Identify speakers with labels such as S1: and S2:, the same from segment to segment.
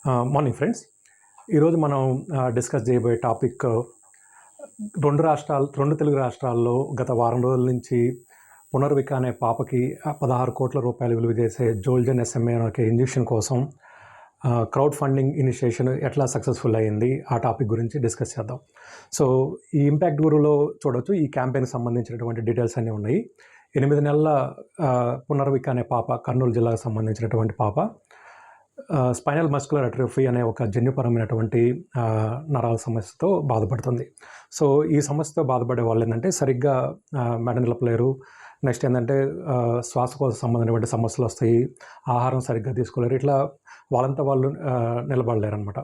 S1: Morning friends. ఈరోజు మనం discuss చేయబోయే టాపిక్ రెండు తెలుగు రాష్ట్రాల్లో గత వారం రోజుల నుంచి పునర్విక అనే పాపకి 16 కోట్ల రూపాయలు విలువ చేసే జోల్జన్ ఎస్ఎంఏ అనే ఇంజెక్షన్ కోసం క్రౌడ్ ఫండింగ్ ఇనిషియేషన్ ఎట్లా సక్సెస్ఫుల్ అయ్యింది, ఆ టాపిక్ గురించి డిస్కస్ చేద్దాం. సో ఈ ఇంపాక్ట్ గురులో చూడవచ్చు, ఈ క్యాంపెయిన్కి సంబంధించినటువంటి డీటెయిల్స్ అన్నీ ఉన్నాయి. 8 నెలల పునర్విక అనే పాప, కర్నూలు జిల్లాకు సంబంధించినటువంటి పాప స్పైనల్ మస్కులర్ అట్రోఫీ అనే ఒక జన్యుపరమైనటువంటి నరాల సమస్యతో బాధపడుతుంది. సో ఈ సమస్యతో బాధపడే వాళ్ళు ఏంటంటే సరిగ్గా మెడ నిలపలేరు. నెక్స్ట్ ఏంటంటే శ్వాసకోశ సంబంధించినటువంటి సమస్యలు వస్తాయి, ఆహారం సరిగ్గా తీసుకోలేరు, ఇట్లా వాళ్ళంతా వాళ్ళు నిలబడలేరు అనమాట.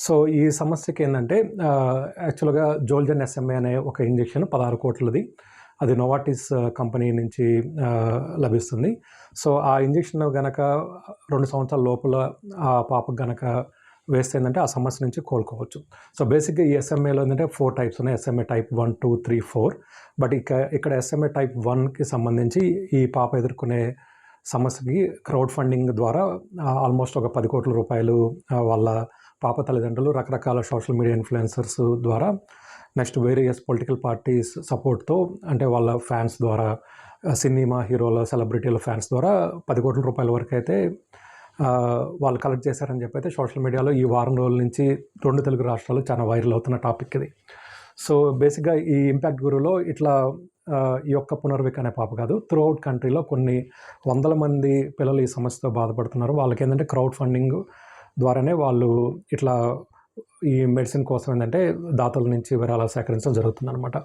S1: సో ఈ సమస్యకి ఏంటంటే యాక్చువల్గా జోల్జన్ ఎస్ఎంఏ అనే ఒక ఇంజెక్షన్ 16 కోట్లది, అది నోవార్టిస్ కంపెనీ నుంచి లభిస్తుంది. సో ఆ ఇంజెక్షన్ కనుక 2 సంవత్సరాల లోపల ఆ పాపకు కనుక వేస్తే ఏంటంటే ఆ సమస్య నుంచి కోలుకోవచ్చు. సో బేసిక్గా ఈ ఎస్ఎంఏలో ఏంటంటే 4 టైప్స్ ఉన్నాయి, ఎస్ఎంఏ టైప్ 1, 2, 3, 4. బట్ ఇక్కడ ఎస్ఎంఏ టైప్ 1కి సంబంధించి ఈ పాప ఎదుర్కొనే సమస్యకి క్రౌడ్ ఫండింగ్ ద్వారా ఆల్మోస్ట్ ఒక 10 కోట్ల రూపాయలు వాళ్ళ పాప తల్లిదండ్రులు రకరకాల సోషల్ మీడియా ఇన్ఫ్లుయెన్సర్స్ ద్వారా, నెక్స్ట్ వేరియస్ పొలిటికల్ పార్టీస్ సపోర్ట్తో, అంటే వాళ్ళ ఫ్యాన్స్ ద్వారా, సినిమా హీరోల సెలబ్రిటీల ఫ్యాన్స్ ద్వారా 10 కోట్ల రూపాయల వరకు అయితే వాళ్ళు కలెక్ట్ చేశారని చెప్పి అయితే సోషల్ మీడియాలో ఈ వారం రోజుల నుంచి 2 తెలుగు రాష్ట్రాలు చాలా వైరల్ అవుతున్న టాపిక్ ఇది. సో బేసిక్గా ఈ ఇంపాక్ట్ గురులో ఇట్లా ఈ యొక్క పునర్విక అనే పాప కాదు, త్రూఅవుట్ కంట్రీలో కొన్ని వందల మంది పిల్లలు ఈ సమస్యతో బాధపడుతున్నారు. వాళ్ళకి ఏంటంటే క్రౌడ్ ఫండింగ్ ద్వారానే వాళ్ళు ఇట్లా ఈ మెడిసిన్ కోసం ఏంటంటే దాతల నుంచి విరాళాలు సేకరించడం జరుగుతుందన్నమాట.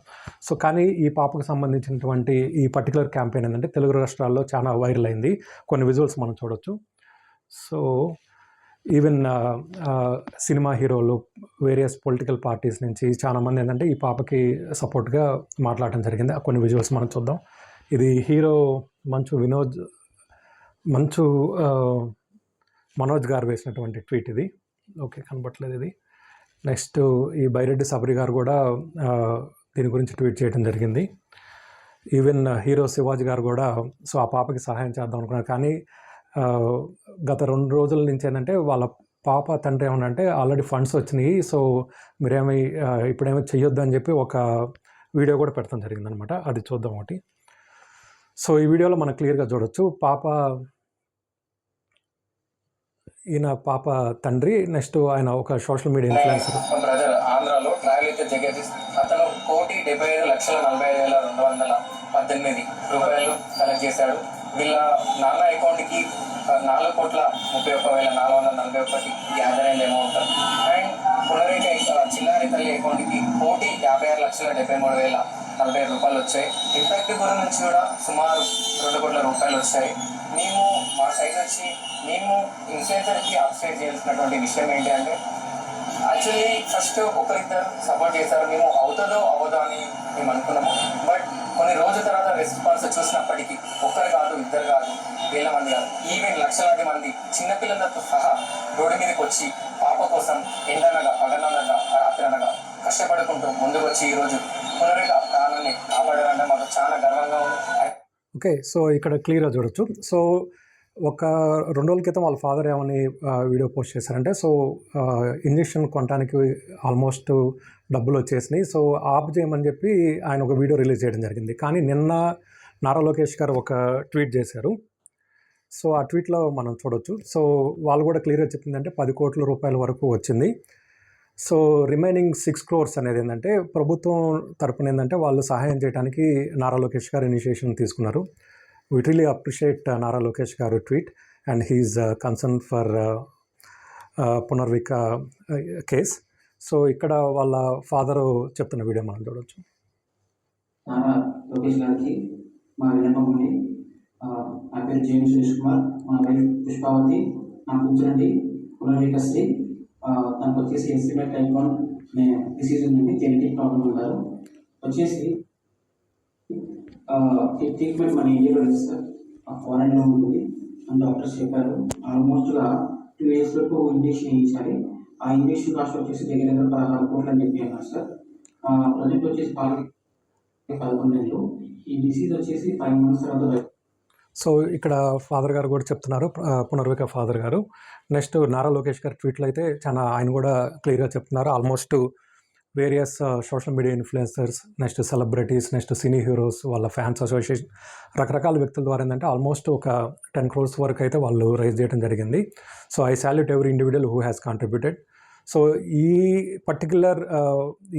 S1: సో కానీ ఈ పాపకు సంబంధించినటువంటి ఈ పర్టికులర్ క్యాంపెయిన్ ఏంటంటే తెలుగు రాష్ట్రాల్లో చాలా వైరల్ అయింది. కొన్ని విజువల్స్ మనం చూడొచ్చు. సో ఈవెన్ సినిమా హీరోలు, వేరియస్ పొలిటికల్ పార్టీస్ నుంచి చాలామంది ఏంటంటే ఈ పాపకి సపోర్ట్గా మాట్లాడటం జరిగింది. కొన్ని విజువల్స్ మనం చూద్దాం. ఇది హీరో మంచు మనోజ్ గారు వేసినటువంటి ట్వీట్ ఇది. ఓకే, కనబట్లేదు ఇది. నెక్స్ట్ ఈ బైరెడ్డి సబరి గారు కూడా దీని గురించి ట్వీట్ చేయడం జరిగింది. ఈవెన్ హీరో శివాజీ గారు కూడా సో ఆ పాపకి సహాయం చేద్దాం అనుకున్నారు. కానీ గత 2 రోజుల నుంచి ఏంటంటే వాళ్ళ పాప తండ్రి ఏమనంటే ఆల్రెడీ ఫండ్స్ వచ్చినాయి, సో మీరేమీ ఇప్పుడేమీ చెయ్యొద్దు అని చెప్పి ఒక వీడియో కూడా పెట్టడం జరిగిందనమాట. అది చూద్దాం ఒకటి. సో ఈ వీడియోలో మనం క్లియర్గా చూడొచ్చు ఈయన పాప తండ్రి, నెక్స్ట్ ఆయన ఒక సోషల్ మీడియా ఇన్ఫ్లుయెన్సర్.
S2: ఆంధ్రాలో ట్రావెల్ అయితే జగదీష్, అతను 1,75,45,218 రూపాయలు కలెక్ట్ చేశాడు. వీళ్ళ నాన్న అకౌంట్కి 4,31,441 గ్యాదర్ అయిన అమౌంట్. అండ్ పునరేక చిన్నారి తల్లి అకౌంట్కి 1,56,73,040 రూపాయలు వచ్చాయి. ఇంపాక్ట్ గురి నుంచి కూడా సుమారు 2 కోట్ల రూపాయలు వచ్చాయి. మేము మా సైడ్ వచ్చి మేము ఇన్ఫ్లుయెన్సర్కి అప్సైడ్ చేయాల్సినటువంటి విషయం ఏంటి అంటే, యాక్చువల్లీ ఫస్ట్ ఒకరిద్దరు సపోర్ట్ చేశారు, మేము అవుతుందో అవ్వదో అని మేము అనుకున్నాము. బట్ కొన్ని రోజుల తర్వాత రెస్పాన్స్ చూసినప్పటికీ ఒక్కరు కాదు, ఇద్దరు కాదు, వేల మంది కాదు, ఈవెన్ లక్షలాది మంది చిన్నపిల్లలతో సహా రోడ్డు మీదకి వచ్చి పాప కోసం ఎండనగా పగలనగా రాత్రనగా కష్టపడుకుంటూ ముందుకు వచ్చి ఈరోజు పునరుగా ప్రాణాన్ని కాపాడారంటే మాకు చాలా గర్వంగా ఉంది.
S1: ఓకే, సో ఇక్కడ క్లియర్గా చూడొచ్చు. సో ఒక 2 రోజుల క్రితం వాళ్ళ ఫాదర్ ఏమని వీడియో పోస్ట్ చేశారంటే, సో ఇంజెక్షన్ కొనడానికి ఆల్మోస్ట్ డబ్బులు వచ్చేసినాయి, సో ఆప్ చేయమని చెప్పి ఆయన ఒక వీడియో రిలీజ్ చేయడం జరిగింది. కానీ నిన్న నారా లోకేష్ గారు ఒక ట్వీట్ చేశారు. సో ఆ ట్వీట్లో మనం చూడొచ్చు. సో వాళ్ళు కూడా క్లియర్గా చెప్పిందంటే 10 కోట్ల రూపాయల వరకు వచ్చింది. సో రిమైనింగ్ 6 crores అనేది ఏంటంటే ప్రభుత్వం తరపున ఏంటంటే వాళ్ళు సహాయం చేయడానికి నారా లోకేష్ గారు ఇనిషియేషన్ తీసుకున్నారు. We really appreciate Nara Lokesh garu tweet and his concern for Punarvika case. So ikkada valla father చెప్తున్న వీడియో మనం చూడొచ్చు.
S3: నారా లోకేష్ గారికి మా విన్నపం ఉంది. నా పేరు జేమ్స్ సురేష్ కుమార్, మా వైఫ్ పుష్పావతి, నా కూతురండి పునర్విక శ్రీ. తనకు వచ్చేసి ఎస్ఎంఏ టైప్ 1 డిసీజ్ ఉందండి, జెనెటిక్ ప్రాబ్లం ఉంటారు. వచ్చేసి ట్రీట్మెంట్ మన ఇండియాలో లేదు సార్, ఫారెన్లో ఉంటుంది అని డాక్టర్స్ చెప్పారు. ఆల్మోస్ట్గా 2 years వరకు ఇంజెక్షన్ ఇచ్చారు. ఆ ఇంజెక్షన్ కాస్ట్ వచ్చేసి దగ్గర 16 కోట్లు అని చెప్పి అన్నారు సార్. ప్రజెంట్ వచ్చేసి 11 నెలలు. ఈ డిసీజ్ వచ్చేసి 5 months తర్వాత
S1: సో ఇక్కడ ఫాదర్ గారు కూడా చెప్తున్నారు, పునర్విక ఫాదర్ గారు. నెక్స్ట్ నారా లోకేష్ గారి ట్వీట్లు అయితే చాలా ఆయన కూడా క్లియర్గా చెప్తున్నారు. Almost various social media influencers, next celebrities, next cine heroes, వాళ్ళ ఫ్యాన్స్ అసోసియేషన్, రకరకాల వ్యక్తుల ద్వారా ఏంటంటే ఆల్మోస్ట్ ఒక 10 crores వరకు అయితే వాళ్ళు రైజ్ చేయడం జరిగింది. So I salute every individual who has contributed. So ఈ పర్టిక్యులర్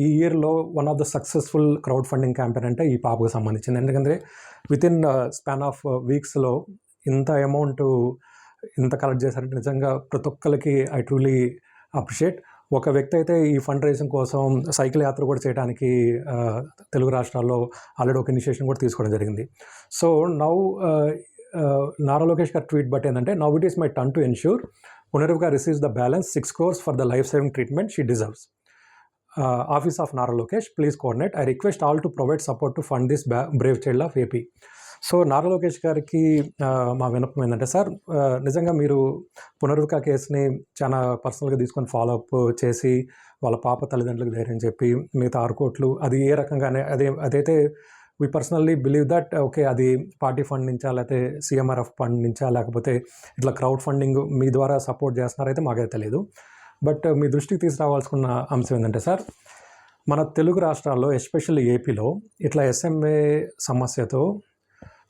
S1: ఈ ఇయర్లో one of the successful crowd funding campaign అంటే ఈ పాపకు సంబంధించింది. ఎందుకంటే వితిన్ స్పాన్ ఆఫ్ వీక్స్లో ఇంత అమౌంట్ ఇంత కలెక్ట్ చేశారంటే నిజంగా ప్రతి ఒక్కరికి ఐ ట్రూలీ అప్రిషియేట్. ఒక వ్యక్తి అయితే ఈ ఫండ్ రైజింగ్ కోసం సైకిల్ యాత్ర కూడా చేయడానికి తెలుగు రాష్ట్రాల్లో ఆల్రెడీ ఒక ఇనిషియేషన్ కూడా తీసుకోవడం జరిగింది. సో నౌ నారా లోకేష్ గారు ట్వీట్ బట్ ఏంటంటే, now it is my turn to ensure Punarvika receives the balance 6 crores for the life-saving treatment she deserves. Office of Nara Lokesh, please coordinate. I request all to provide support to fund this brave child of AP. So Nara Lokesh గారికి మా విన్నపం ఏంటంటే, sir నిజంగా మీరు పునర్విక కేసుని చాలా పర్సనల్గా తీసుకొని ఫాలోఅప్ చేసి వాళ్ళ పాప తల్లిదండ్రులకు ధైర్యం చెప్పి మిగతా 6 కోట్లు అది ఏ రకంగానే అదైతే we personally believe that okay, అది పార్టీ ఫండ్ నుంచా లేకపోతే CMRF ఫండ్ నుంచా లేకపోతే ఇట్లా క్రౌడ్ ఫండింగ్ మీ ద్వారా సపోర్ట్ చేస్తున్నారైతే మాకైతే తెలియదు. బట్ మీ దృష్టికి తీసుకురావాల్సిన అంశం ఏంటంటే, సార్ మన తెలుగు రాష్ట్రాల్లో ఎస్పెషల్లీ ఏపీలో ఇట్లా SMA సమస్యతో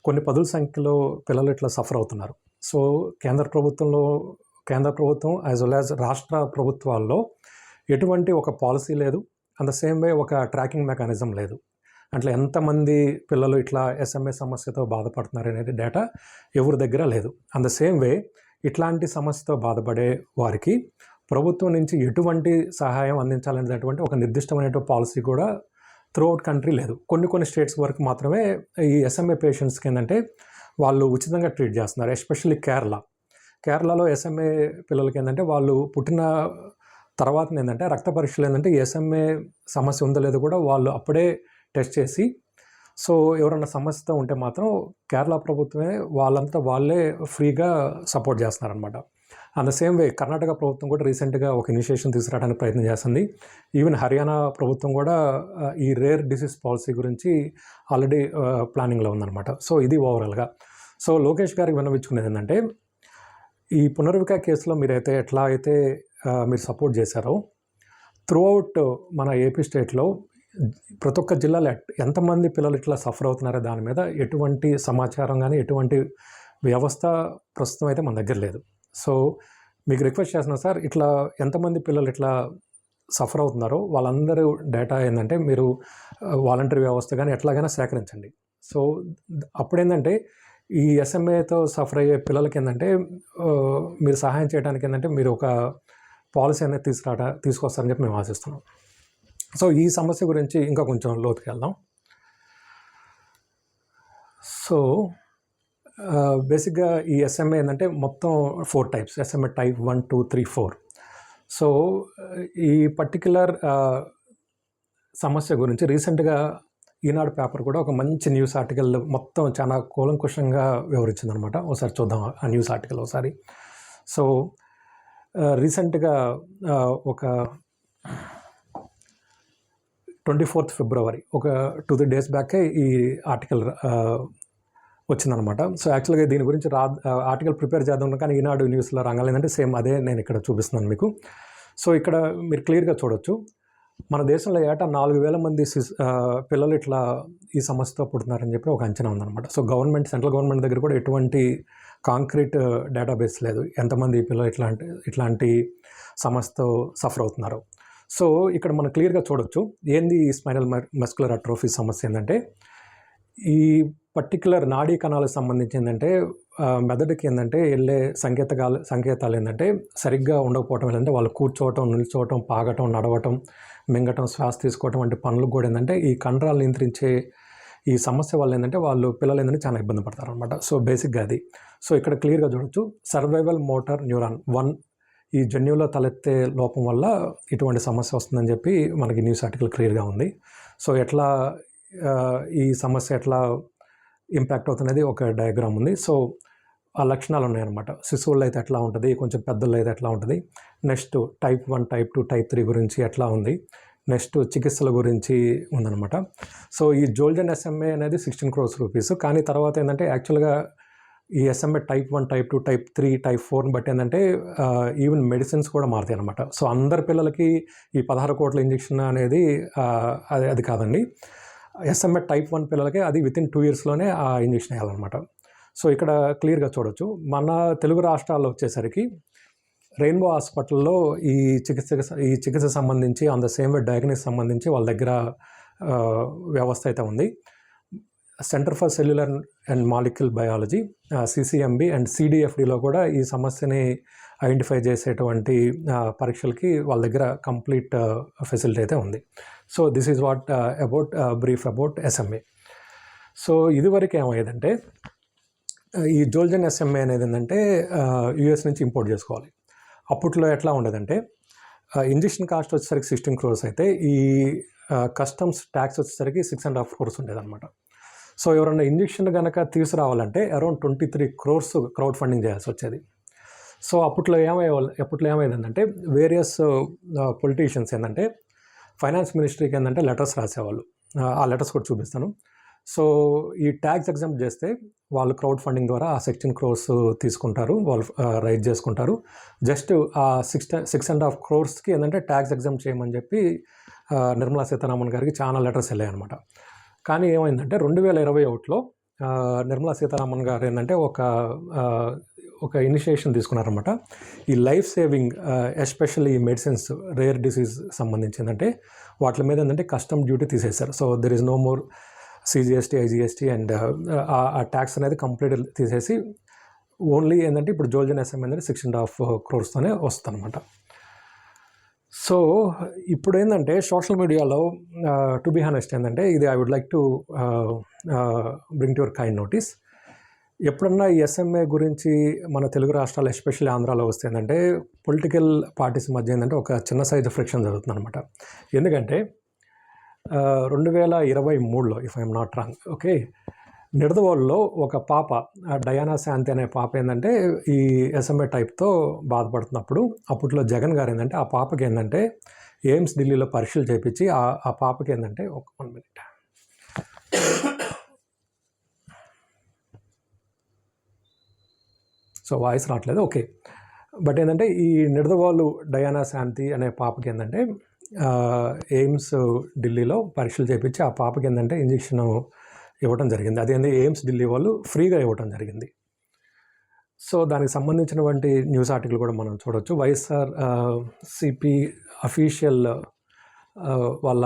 S1: కొన్ని పదుల సంఖ్యలో పిల్లలు ఇట్లా సఫర్ అవుతున్నారు. సో కేంద్ర ప్రభుత్వం యాజ్ వెల్ యాజ్ రాష్ట్ర ప్రభుత్వాల్లో ఎటువంటి ఒక పాలసీ లేదు. అండ్ ద సేమ్ వే ఒక ట్రాకింగ్ మెకానిజం లేదు. అట్లా ఎంతమంది పిల్లలు ఇట్లా SMA సమస్యతో బాధపడుతున్నారు అనేది డేటా ఎవరి దగ్గర లేదు. అండ్ ద సేమ్ వే ఇట్లాంటి సమస్యతో బాధపడే వారికి ప్రభుత్వం నుంచి ఎటువంటి సహాయం అందించాలనేటువంటి ఒక నిర్దిష్టమైనటువంటి పాలసీ కూడా త్రూఅవుట్ కంట్రీ లేదు. కొన్ని స్టేట్స్ వరకు మాత్రమే ఈ SMA పేషెంట్స్కి ఏంటంటే వాళ్ళు ఉచితంగా ట్రీట్ చేస్తున్నారు. ఎస్పెషల్లీ కేరళలో SMA పిల్లలకి ఏంటంటే వాళ్ళు పుట్టిన తర్వాత ఏంటంటే రక్త పరీక్షలు ఏంటంటే SMA సమస్య ఉందో లేదో కూడా వాళ్ళు అప్పుడే టెస్ట్ చేసి, సో ఎవరన్నా సమస్యతో ఉంటే మాత్రం కేరళ ప్రభుత్వమే వాళ్ళంతా వాళ్ళే ఫ్రీగా సపోర్ట్ చేస్తున్నారనమాట. అండ్ ద సేమ్ వే కర్ణాటక ప్రభుత్వం కూడా రీసెంట్గా ఒక ఇనిషియేషన్ తీసుకురావడానికి ప్రయత్నం చేస్తుంది. ఈవెన్ హర్యానా ప్రభుత్వం కూడా ఈ రేర్ డిసీజ్ పాలసీ గురించి ఆల్రెడీ ప్లానింగ్లో ఉందన్నమాట. సో ఇది ఓవరాల్గా. సో లోకేష్ గారికి విన్నవించుకునేది ఏంటంటే, ఈ పునర్విక కేసులో మీరైతే ఎట్లా అయితే మీరు సపోర్ట్ చేశారో త్రూఅవుట్ మన ఏపీ స్టేట్లో ప్రతి ఒక్క జిల్లాలో ఎంతమంది పిల్లలు ఇట్లా సఫర్ అవుతున్నారో దాని మీద ఎటువంటి సమాచారం కానీ ఎటువంటి వ్యవస్థ ప్రస్తుతం అయితే మన దగ్గర లేదు. సో మీకు రిక్వెస్ట్ చేస్తున్నాను సార్, ఇట్లా ఎంతమంది పిల్లలు ఇట్లా సఫర్ అవుతున్నారో వాళ్ళందరూ డేటా ఏంటంటే మీరు వాలంటరీ వ్యవస్థ కానీ ఎట్లాగైనా సేకరించండి. సో అప్పుడేంటంటే ఈ SMAతో సఫర్ అయ్యే పిల్లలకి ఏంటంటే మీరు సహాయం చేయడానికి ఏంటంటే మీరు ఒక పాలసీ అనేది తీసుకొస్తారని చెప్పి మేము ఆశిస్తున్నాం. సో ఈ సమస్య గురించి ఇంకా కొంచెం లోతుకి వెళ్దాం. సో బేసిక్గా ఈ SMA ఏంటంటే మొత్తం 4 types. SMA type 1, 2, 3, 4. సో ఈ పర్టిక్యులర్ సమస్య గురించి రీసెంట్గా ఈనాడు పేపర్ కూడా ఒక మంచి న్యూస్ ఆర్టికల్ మొత్తం చాలా కూలంకుషంగా వివరించిందనమాట. ఒకసారి చూద్దాం ఆ న్యూస్ ఆర్టికల్ ఒకసారి. సో రీసెంట్గా ఒక 24th February ఒక 2-3 days బ్యాకే ఈ ఆర్టికల్ వచ్చిందనమాట. సో యాక్చువల్గా దీని గురించి ఆర్టికల్ ప్రిపేర్ చేద్దాం కానీ ఈనాడు న్యూస్లో రంగాలు ఏంటంటే సేమ్ అదే నేను ఇక్కడ చూపిస్తున్నాను మీకు. సో ఇక్కడ మీరు క్లియర్గా చూడొచ్చు, మన దేశంలో ఏటా 4,000 మంది పిల్లలు ఇట్లా ఈ సమస్యతో పుడుతున్నారని చెప్పి ఒక అంచనా ఉందన్నమాట. సో సెంట్రల్ గవర్నమెంట్ దగ్గర కూడా ఎటువంటి కాంక్రీట్ డేటాబేస్ లేదు ఎంతమంది పిల్లలు ఇట్లాంటి సమస్యతో సఫర్ అవుతున్నారు. సో ఇక్కడ మనం క్లియర్గా చూడొచ్చు ఏంది ఈ స్పైనల్ మస్కులర్ అట్రోఫీ సమస్య ఏంటంటే, ఈ పర్టిక్యులర్ నాడీ కణాలకు సంబంధించి ఏంటంటే మెదడుకి ఏంటంటే వెళ్ళే సంకేతాలు ఏంటంటే సరిగ్గా ఉండకపోవటం, ఏంటంటే వాళ్ళు కూర్చోవటం, నిల్చోవటం, పాగటం, నడవటం, మింగటం, శ్వాస తీసుకోవటం వంటి పనులకు కూడా ఏంటంటే ఈ కండరాలు నియంత్రించే ఈ సమస్య వల్ల ఏంటంటే పిల్లలు ఏంటంటే చాలా ఇబ్బంది పడతారు అనమాట. సో బేసిక్గా అది. సో ఇక్కడ క్లియర్గా చూడొచ్చు, సర్వైవల్ మోటార్ న్యూరాన్ 1 ఈ జన్యువులో తలెత్తే లోపం వల్ల ఇటువంటి సమస్య వస్తుందని చెప్పి మనకి న్యూస్ ఆర్టికల్ క్లియర్గా ఉంది. సో ఎట్లా ఈ సమస్య ఎట్లా ఇంపాక్ట్ అవుతున్నది ఒక డయాగ్రామ్ ఉంది. సో ఆ లక్షణాలు ఉన్నాయన్నమాట. శిశువుల్లో అయితే ఎట్లా ఉంటుంది, కొంచెం పెద్దల్లో అయితే ఎట్లా ఉంటుంది, నెక్స్ట్ type 1, type 2, type 3 గురించి ఎట్లా ఉంది, నెక్స్ట్ చికిత్సల గురించి ఉందన్నమాట. సో ఈ జోల్జన్ SMA అనేది 16 crores rupees. కానీ తర్వాత ఏంటంటే యాక్చువల్గా ఈ SMA type 1, type 2, type 3, type 4ని బట్టి ఏంటంటే ఈవెన్ మెడిసిన్స్ కూడా మారుతాయి అనమాట. సో అందరి పిల్లలకి ఈ 16 కోట్ల ఇంజెక్షన్ అనేది అది కాదండి. ఎస్ఎంఏ టైప్ 1 పిల్లలకి అది వితిన్ 2 ఇయర్స్లోనే ఆ ఇంజెక్షన్ వేయాలన్నమాట. సో ఇక్కడ క్లియర్గా చూడొచ్చు. మన తెలుగు రాష్ట్రాల్లో వచ్చేసరికి రెయిన్బో హాస్పిటల్లో ఈ చికిత్స సంబంధించి on the same way diagnosis సంబంధించి వాళ్ళ దగ్గర వ్యవస్థ అయితే ఉంది. Centre for cellular and molecule biology CCMB and CDFDలో కూడా ఈ సమస్యని ఐడెంటిఫై చేసేటువంటి పరీక్షలకి వాళ్ళ దగ్గర కంప్లీట్ ఫెసిలిటీ అయితే ఉంది. So this is what brief about SMA. So ఇదివరకు ఏమయ్యేదంటే ఈ జోల్జన్ SMA అనేది ఏంటంటే US నుంచి ఇంపోర్ట్ చేసుకోవాలి. అప్పట్లో ఎట్లా ఉండేదంటే ఇంజెక్షన్ కాస్ట్ వచ్చేసరికి 16 crores అయితే ఈ కస్టమ్స్ ట్యాక్స్ వచ్చేసరికి 6.5 crores ఉండేదన్నమాట. సో ఎవరైనా ఇంజెక్షన్ కనుక తీసుకురావాలంటే అరౌండ్ 23 crores క్రౌడ్ ఫండింగ్ చేయాల్సి వచ్చేది. సో అప్పట్లో ఏమైందంటే వేరియస్ పొలిటీషియన్స్ ఏంటంటే ఫైనాన్స్ మినిస్ట్రీకి ఏంటంటే లెటర్స్ రాసేవాళ్ళు. ఆ లెటర్స్ కూడా చూపిస్తాను. సో ఈ ట్యాక్స్ ఎగ్జామ్ట్ చేస్తే వాళ్ళు క్రౌడ్ ఫండింగ్ ద్వారా ఆ 16 crores తీసుకుంటారు, వాళ్ళు రైజ్ చేసుకుంటారు. జస్ట్ ఆ 6.5 crores ఏంటంటే ట్యాక్స్ ఎగ్జామ్ చేయమని చెప్పి నిర్మలా సీతారామన్ గారికి చాలా లెటర్స్ వెళ్ళాయి అనమాట. కానీ ఏమైందంటే 2021లో నిర్మలా సీతారామన్ గారు ఏంటంటే ఒక ఇనిషియేషన్ తీసుకున్నారనమాట. ఈ life saving especially medicines rare disease సంబంధించి ఏంటంటే వాటి మీద ఏంటంటే కస్టమ్ డ్యూటీ తీసేశారు. So there is no more CGST, IGST and ఆ ట్యాక్స్ అనేది కంప్లీట్ తీసేసి ఓన్లీ ఏంటంటే ఇప్పుడు జోల్జన్ SMA అనేది 6.5 crores వస్తుంది అనమాట. సో ఇప్పుడు ఏంటంటే సోషల్ మీడియాలో టు బీ హానెస్ట్ ఏంటంటే ఇది I would like to bring to your kind notice. ఎప్పుడన్నా ఈ SMA గురించి మన తెలుగు రాష్ట్రాలు ఎస్పెషల్లీ ఆంధ్రాలో వస్తే ఏంటంటే పొలిటికల్ పార్టీస్ మధ్య ఏంటంటే ఒక చిన్న సైజు ఫ్రిక్షన్ జరుగుతుంది అనమాట. ఎందుకంటే 2023లో if I'm not wrong, okay, నిడదవోలులో ఒక పాప డయానా శాంతి అనే పాప ఏంటంటే ఈ SMA టైప్తో బాధపడుతున్నప్పుడు అప్పట్లో జగన్ గారు ఏంటంటే ఆ పాపకి ఏంటంటే ఎయిమ్స్ ఢిల్లీలో పరీక్షలు చేయించి ఆ పాపకి ఏంటంటే 1 minute సో వాయిస్ రావట్లేదు, ఓకే. బట్ ఏంటంటే ఈ నిడదవోలు డయానా శాంతి అనే పాపకి ఏంటంటే ఎయిమ్స్ ఢిల్లీలో పరీక్షలు చేయించి ఆ పాపకి ఏంటంటే ఇంజెక్షన్ ఇవ్వడం జరిగింది. అదేంటి ఎయిమ్స్ ఢిల్లీ వాళ్ళు ఫ్రీగా ఇవ్వడం జరిగింది. సో దానికి సంబంధించినటువంటి న్యూస్ ఆర్టికల్ కూడా మనం చూడవచ్చు. YSRCP అఫీషియల్ వాళ్ళ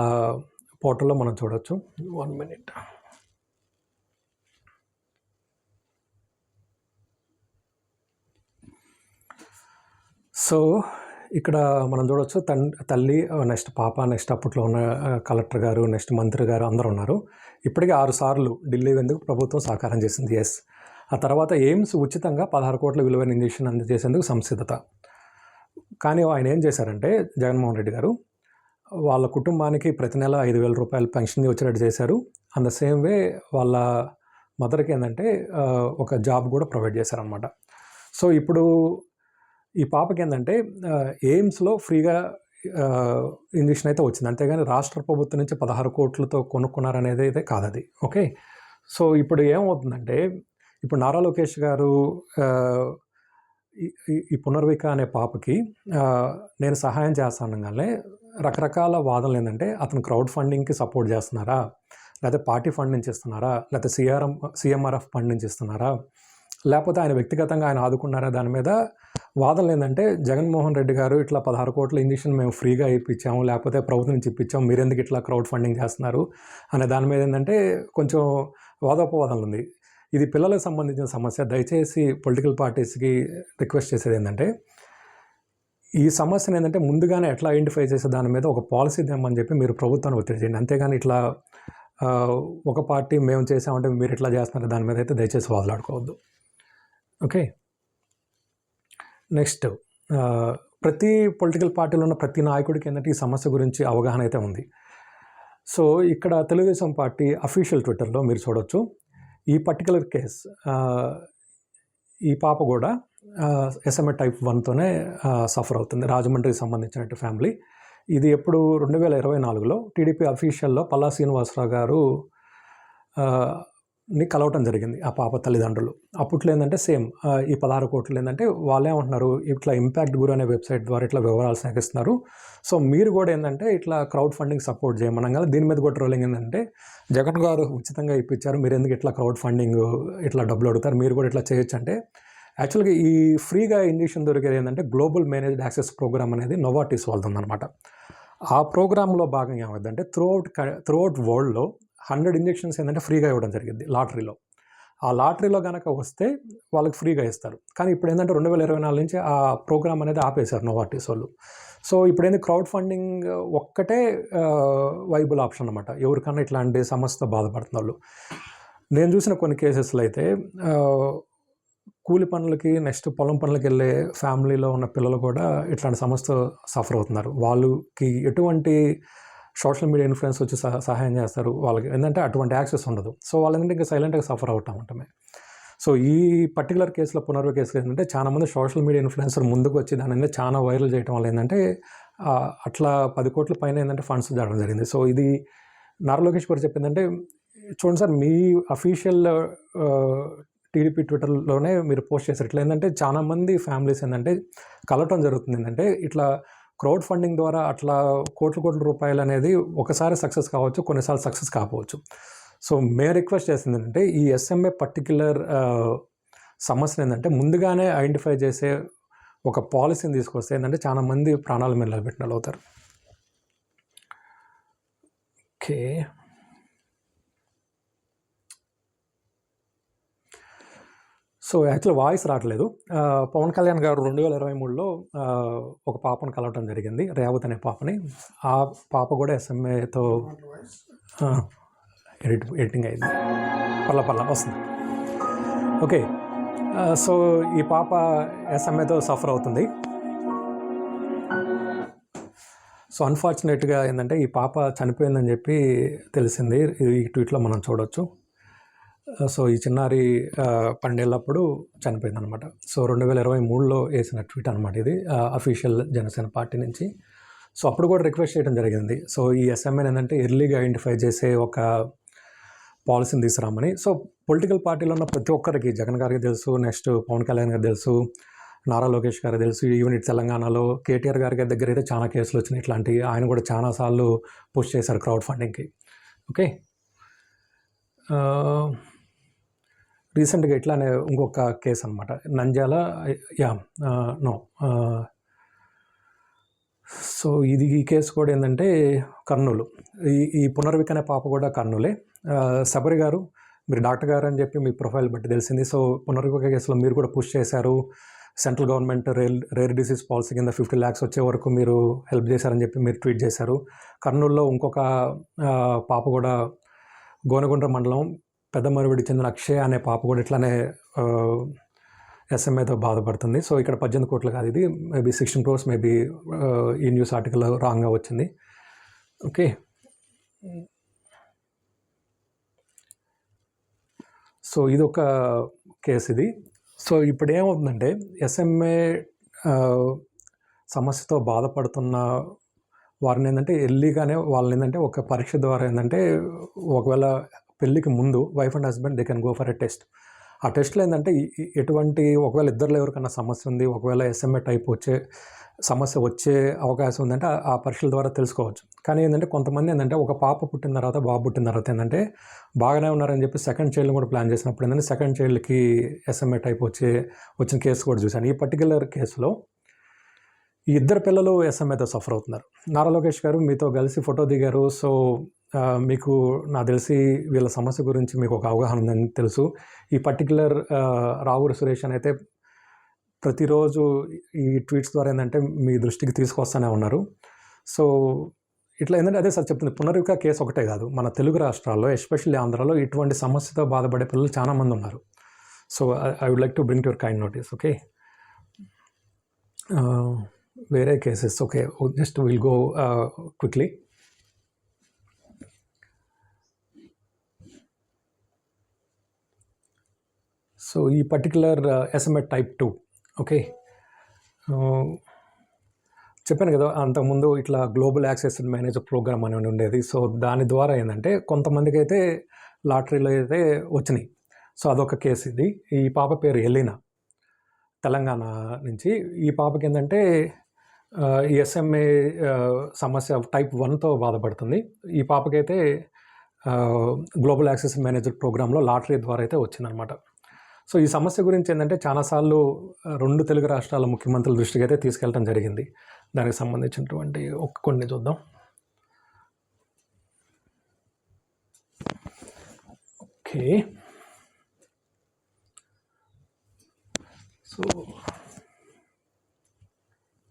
S1: పోర్టల్లో మనం చూడవచ్చు. 1 minute. సో ఇక్కడ మనం చూడవచ్చు తల్లి, నెక్స్ట్ పాప, నెక్స్ట్ అప్పట్లో ఉన్న కలెక్టర్ గారు, నెక్స్ట్ మంత్రి గారు అందరూ ఉన్నారు. ఇప్పటికే 6 సార్లు ఢిల్లీ వెందుకు ప్రభుత్వం సహకారం చేసింది. ఎస్. ఆ తర్వాత ఎయిమ్స్ ఉచితంగా 16 కోట్ల విలువైన ఇంజెక్షన్ అందజేసేందుకు సంసిద్ధత. కానీ ఆయన ఏం చేశారంటే జగన్మోహన్ రెడ్డి గారు వాళ్ళ కుటుంబానికి ప్రతి నెల 5,000 రూపాయలు పెన్షన్ వచ్చేటట్టు చేశారు. అండ్ ద సేమ్ వే వాళ్ళ మదర్కి ఏంటంటే ఒక జాబ్ కూడా ప్రొవైడ్ చేశారనమాట. సో ఇప్పుడు ఈ పాపకి ఏంటంటే ఎయిమ్స్లో ఫ్రీగా ఇంజెక్షన్ అయితే వచ్చింది. అంతేగాని రాష్ట్ర ప్రభుత్వం నుంచి 16 కోట్లతో కొనుక్కున్నారనేది అయితే కాదది. ఓకే. సో ఇప్పుడు ఏమవుతుందంటే ఇప్పుడు నారా లోకేష్ గారు ఈ పునర్విక అనే పాపకి నేను సహాయం చేస్తానగానే రకరకాల వాదనలు ఏంటంటే అతను క్రౌడ్ ఫండింగ్కి సపోర్ట్ చేస్తున్నారా, లేకపోతే పార్టీ ఫండ్ నుంచి ఇస్తున్నారా, లేకపోతే CMRF ఫండ్ నుంచి ఇస్తున్నారా, లేకపోతే ఆయన వ్యక్తిగతంగా ఆయన ఆదుకున్నారా, దాని మీద వాదనలు ఏంటంటే జగన్మోహన్ రెడ్డి గారు ఇట్లా 16 కోట్ల ఇంజెక్షన్ మేము ఫ్రీగా ఇప్పించాము, లేకపోతే ప్రభుత్వం నుంచి ఇప్పించాము, మీరెందుకు ఇట్లా క్రౌడ్ ఫండింగ్ చేస్తున్నారు అనే దాని మీద ఏంటంటే కొంచెం వాదోపవాదనలు ఉంది. ఇది పిల్లలకు సంబంధించిన సమస్య. దయచేసి పొలిటికల్ పార్టీస్కి రిక్వెస్ట్ చేసేది ఏంటంటే ఈ సమస్యను ఏంటంటే ముందుగానే ఎట్లా ఐడెంటిఫై చేసే దాని మీద ఒక పాలసీ తెమ్మని చెప్పి మీరు ప్రభుత్వాన్ని ఒత్తిడి చేయండి. అంతేగాని ఇట్లా ఒక పార్టీ మేము చేసామంటే మీరు ఇట్లా చేస్తున్నారు దాని మీద అయితే దయచేసి వాదలాడుకోవద్దు. ఓకే. నెక్స్ట్, ప్రతి పొలిటికల్ పార్టీలో ఉన్న ప్రతి నాయకుడికి ఏంటంటే ఈ సమస్య గురించి అవగాహన అయితే ఉంది. సో ఇక్కడ తెలుగుదేశం పార్టీ అఫీషియల్ ట్విట్టర్లో మీరు చూడవచ్చు. ఈ పర్టికులర్ కేస్ ఈ పాప కూడా SMA టైప్ 1తోనే సఫర్ అవుతుంది. రాజమండ్రికి సంబంధించినట్టు ఫ్యామిలీ. ఇది ఎప్పుడు 2024లో టీడీపీ అఫీషియల్లో పల్లా శ్రీనివాసరావు గారు ని కలవటం జరిగింది ఆ పాప తల్లిదండ్రులు. అప్పట్లో ఏందంటే సేమ్ ఈ 16 కోట్లు ఏందంటే వాళ్ళేమంటున్నారు, ఇట్లా ఇంపాక్ట్ గురు అనే వెబ్సైట్ ద్వారా ఇట్లా వివరాలు సేకరిస్తున్నారు. సో మీరు కూడా ఏందంటే ఇట్లా క్రౌడ్ ఫండింగ్ సపోర్ట్ చేయమనంగా దీని మీద కూడా ట్రోలింగ్ ఏంటంటే జగన్ గారు ఉచితంగా ఇప్పించారు, మీరు ఎందుకు ఇట్లా క్రౌడ్ ఫండింగ్ ఇట్లా డబ్బులు అడుగుతారు, మీరు కూడా ఇట్లా చేయొచ్చు అంటే యాక్చువల్గా ఈ ఫ్రీగా ఇంజెక్షన్ దొరికేది ఏంటంటే గ్లోబల్ మేనేజ్డ్ యాక్సెస్ ప్రోగ్రామ్ అనేది నోవార్టిస్ వాళ్ళది ఉందన్నమాట. ఆ ప్రోగ్రాంలో భాగంగా ఏమైందంటే త్రూఅవుట్ వరల్డ్లో 100 ఇంజెక్షన్స్ ఏంటంటే ఫ్రీగా ఇవ్వడం జరిగింది లాటరీలో. ఆ లాటరీలో కనుక వస్తే వాళ్ళకి ఫ్రీగా ఇస్తారు. కానీ ఇప్పుడు ఏంటంటే 2024 నుంచి ఆ ప్రోగ్రామ్ అనేది ఆపేశారు నోవార్టిస్ వాళ్ళు. సో ఇప్పుడు ఏంది క్రౌడ్ ఫండింగ్ ఒక్కటే వైబుల్ ఆప్షన్ అనమాట ఎవరికన్నా ఇట్లాంటి సమస్యతో బాధపడుతున్న వాళ్ళు. నేను చూసిన కొన్ని కేసెస్లో అయితే కూలి పనులకి నెక్స్ట్ పొలం పనులకి వెళ్ళే ఫ్యామిలీలో ఉన్న పిల్లలు కూడా ఇట్లాంటి సమస్యతో సఫర్ అవుతున్నారు. వాళ్ళకి ఎటువంటి సోషల్ మీడియా ఇన్ఫ్లుయెన్స్ వచ్చి సహాయం చేస్తారు, వాళ్ళకి ఏంటంటే అటువంటి యాక్సెస్ ఉండదు. సో వాళ్ళు ఏంటంటే ఇంకా సైలెంట్గా సఫర్ అవుతూ ఉంటామే. సో ఈ పర్టికులర్ కేసులో పునర్వ కేసులో ఏంటంటే చాలామంది సోషల్ మీడియా ఇన్ఫ్లుయెన్సర్ ముందుకు వచ్చి దాని అనేది చాలా వైరల్ చేయడం వల్ల ఏంటంటే అట్లా 10 కోట్ల పైన ఏంటంటే ఫండ్స్ జరగడం జరిగింది. సో ఇది నారా లోకేష్ గారు చెప్పిందంటే చూడండి సార్, మీ అఫీషియల్ టీడీపీ ట్విట్టర్లోనే మీరు పోస్ట్ చేశారు. ఇట్లా ఏంటంటే చాలామంది ఫ్యామిలీస్ ఏంటంటే కలవటం జరుగుతుంది. ఏంటంటే ఇట్లా క్రౌడ్ ఫండింగ్ ద్వారా అట్లా కోట్ల రూపాయలు అనేది ఒకసారి సక్సెస్ కావచ్చు, కొన్నిసార్లు సక్సెస్ కాకపోవచ్చు. సో మేము రిక్వెస్ట్ చేసింది ఏంటంటే ఈ ఎస్ఎంఏ పర్టిక్యులర్ సమస్యను ఏంటంటే ముందుగానే ఐడెంటిఫై చేసే ఒక పాలసీని తీసుకొస్తే ఏంటంటే చాలామంది ప్రాణాల మీద నిలబెట్టిన వాళ్ళు అవుతారు. ఓకే, సో యాక్చువల్ వాయిస్ రావట్లేదు. పవన్ కళ్యాణ్ గారు 2023లో ఒక పాపను కలవటం జరిగింది, రేవతి అనే పాపని. ఆ పాప కూడా ఎస్ఎంఏతో ఎడిటింగ్ అయింది, పర్ల వస్తుంది. ఓకే, సో ఈ పాప ఎస్ఎంఏతో సఫర్ అవుతుంది. సో అన్ఫార్చునేట్గా ఏంటంటే ఈ పాప చనిపోయిందని చెప్పి తెలిసింది, ఈ ట్వీట్లో మనం చూడవచ్చు. సో ఈ చిన్నారి 12 ఏళ్ళప్పుడు చనిపోయింది అనమాట. సో 2023లో వేసిన ట్వీట్ అనమాట ఇది, అఫీషియల్ జనసేన పార్టీ నుంచి. సో అప్పుడు కూడా రిక్వెస్ట్ చేయడం జరిగింది. సో ఈ ఎస్ఎంఏని ఏంటంటే ఎర్లీగా ఐడెంటిఫై చేసే ఒక పాలసీని తీసుకురామని. సో పొలిటికల్ పార్టీలో ఉన్న ప్రతి ఒక్కరికి, జగన్ గారికి తెలుసు, నెక్స్ట్ పవన్ కళ్యాణ్ గారికి తెలుసు, నారా లోకేష్ గారికి తెలుసు, ఈవెన్ ఇటు తెలంగాణలో కేటీఆర్ గారి దగ్గర అయితే చాలా కేసులు వచ్చినాయి ఇట్లాంటివి. ఆయన కూడా చాలాసార్లు పుష్ చేశారు క్రౌడ్ ఫండింగ్కి. ఓకే, రీసెంట్గా ఇట్లానే ఇంకొక కేసు అనమాట, నంద్యాల సో ఈ కేసు కూడా ఏంటంటే కర్నూలు. ఈ పునర్వికనే పాప కూడా కర్నూలే. శబరి గారు, మీరు డాక్టర్ గారు అని చెప్పి మీ ప్రొఫైల్ బట్టి తెలిసింది. సో పునర్విక కేసులో మీరు కూడా పుష్ చేశారు, central government rare disease policy కింద 50 lakhs వచ్చే వరకు మీరు హెల్ప్ చేశారని చెప్పి మీరు ట్వీట్ చేశారు. కర్నూలులో ఇంకొక పాప కూడా గోనగుండ్ర మండలం పెద్దమరివిడికి చెందిన అక్షయ అనే పాప కూడా ఇట్లానే ఎస్ఎంఏతో బాధపడుతుంది. సో ఇక్కడ 18 కోట్లు కాదు, ఇది మేబీ 16 crores మేబీ ఈ న్యూస్ ఆర్టికల్ రాంగ్గా వచ్చింది. ఓకే, సో ఇది ఒక కేసు ఇది. సో ఇప్పుడు ఏమవుతుందంటే ఎస్ఎంఏ సమస్యతో బాధపడుతున్న వారిని ఏంటంటే ఎర్లీగానే వాళ్ళని ఏంటంటే ఒక పరీక్ష ద్వారా ఏంటంటే ఒకవేళ పెళ్ళికి ముందు wife and husband they can go for a test. ఆ టెస్ట్లో ఏంటంటే ఎటువంటి ఒకవేళ ఇద్దరిలో ఎవరికన్నా సమస్య ఉంది, ఒకవేళ ఎస్ఎంఏ టైప్ సమస్య వచ్చే అవకాశం ఉందంటే ఆ పరీక్షల ద్వారా తెలుసుకోవచ్చు. కానీ ఏంటంటే కొంతమంది ఏంటంటే ఒక పాప పుట్టిన తర్వాత బాబు పుట్టిన తర్వాత ఏంటంటే బాగానే ఉన్నారని చెప్పి సెకండ్ చైల్డ్ కూడా ప్లాన్ చేసినప్పుడు ఏంటంటే సెకండ్ చైల్డ్కి ఎస్ఎంఏ టైప్ వచ్చిన కేసు కూడా చూశాను. ఈ పర్టికులర్ కేసులో ఈ ఇద్దరు పిల్లలు ఎస్ఎంఏతో సఫర్ అవుతున్నారు. నారా లోకేష్ గారు మీతో కలిసి ఫోటో దిగారు. సో మీకు నాకు తెలిసి వీళ్ళ సమస్య గురించి మీకు ఒక అవగాహన ఉందని తెలుసు. ఈ పర్టికులర్ రావూరి సురేష్ అని అయితే ప్రతిరోజు ఈ ట్వీట్స్ ద్వారా ఏంటంటే మీ దృష్టికి తీసుకొస్తూనే ఉన్నారు. సో ఇట్లా ఏంటంటే అదే సార్ చెప్తుంది, పునర్విక కేసు ఒకటే కాదు, మన తెలుగు రాష్ట్రాల్లో ఎస్పెషల్లీ ఆంధ్రాలో ఇటువంటి సమస్యతో బాధపడే పిల్లలు చాలామంది ఉన్నారు. So I would like to bring your kind notice. Okay, వేరే cases. Okay, just will go quickly. So ఈ పర్టికులర్ ఎస్ఎంఏ టైప్ 2. ఓకే, చెప్పాను కదా అంతకుముందు ఇట్లా గ్లోబల్ యాక్సెస్ మేనేజర్ ప్రోగ్రామ్ అని ఉండేది. సో దాని ద్వారా ఏంటంటే కొంతమందికి అయితే లాటరీలో అయితే వచ్చినాయి. సో అదొక కేసు ఇది. ఈ పాప పేరు ఎలీనా, తెలంగాణ నుంచి. ఈ పాపకి ఏంటంటే ఈ ఎస్ఎంఏ సమస్య టైప్ 1తో బాధపడుతుంది. ఈ పాపకైతే గ్లోబల్ యాక్సెస్ మేనేజర్ ప్రోగ్రాంలో లాటరీ ద్వారా అయితే వచ్చిందనమాట. సో ఈ సమస్య గురించి ఏంటంటే చాలాసార్లు 2 తెలుగు రాష్ట్రాల ముఖ్యమంత్రుల దృష్టికి అయితే తీసుకెళ్ళడం జరిగింది. దానికి సంబంధించినటువంటి కొన్ని చూద్దాం. ఓకే,